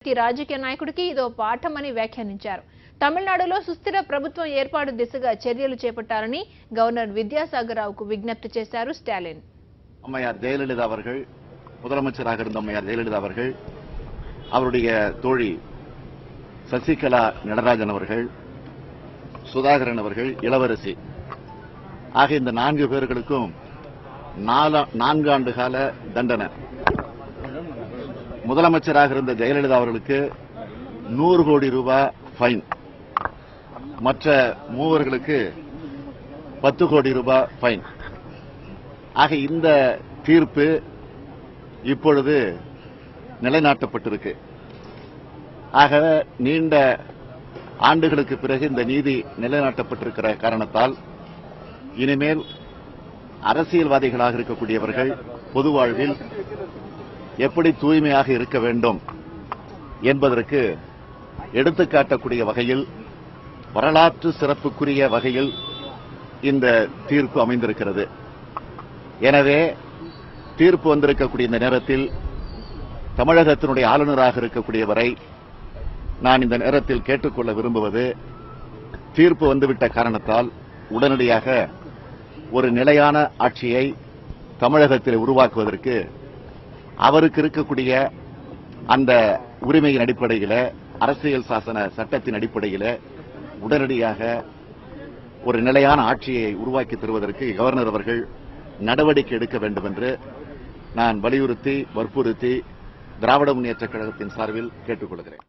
రాజకీయ నాయకుడికి ఇదో పాఠమని వ్యాఖ్యానించారు. తమిళనాడులో సుస్థిర ప్రభుత్వం ఏర్పాటు దిశగా చర్యలు చేపట్టాలని గవర్నర్ విద్యాసాగర్ రావుకు విజ్ఞప్తి చేశారు స్టాలిన్. அம்மையார் ஜெயலலிதா அவர்கள் முதலமைச்சராக இருந்த அம்மையார் ஜெயலலிதா அவர்கள் அவருடைய தோழி சசிகலா நடராஜன் அவர்கள் சுதாகரன் அவர்கள் இளவரசி ஆகிய இந்த 4 பேர்களுக்கும் 4 ஆண்டு கால தண்டனை. முதலமைச்சராக இருந்த ஜெயலலிதா அவர்களுக்கு 100 கோடி ரூபாய் ஃபைன், மற்ற மூவர்களுக்கு 10 கோடி ரூபாய் ஃபைன். ஆக இந்த தீர்ப்பு இப்பொழுது நிலைநாட்டப்பட்டிருக்கு. ஆக நீண்ட ஆண்டுகளுக்கு பிறகு இந்த நீதி நிலைநாட்டப்பட்டிருக்கிற காரணத்தால் இனிமேல் அரசியல்வாதிகளாக இருக்கக்கூடியவர்கள் பொது வாழ்வில் எப்படி தூய்மையாக இருக்க வேண்டும் என்பதற்கு எடுத்துக்காட்டக்கூடிய வகையில், வரலாற்று சிறப்புக்குரிய வகையில் இந்த தீர்ப்பு அமைந்திருக்கிறது. எனவே தீர்ப்பு வந்திருக்கக்கூடிய இந்த நேரத்தில் தமிழகத்தினுடைய ஆளுநராக இருக்கக்கூடியவரை நான் இந்த நேரத்தில் கேட்டுக்கொள்ள விரும்புவது, தீர்ப்பு வந்துவிட்ட காரணத்தால் உடனடியாக ஒரு நிலையான ஆட்சியை தமிழகத்தில் உருவாக்குவதற்கு அவருக்கு இருக்கக்கூடிய அந்த உரிமையின் அடிப்படையில், அரசியல் சாசன சட்டத்தின் அடிப்படையில் உடனடியாக ஒரு நிலையான ஆட்சியை உருவாக்கி தருவதற்கு கவர்னர் அவர்கள் நடவடிக்கை எடுக்க வேண்டும் என்று நான் வலியுறுத்தி வற்புறுத்தி திராவிட முன்னேற்றக் கழகத்தின் சார்பில் கேட்டுக்கொள்கிறேன்.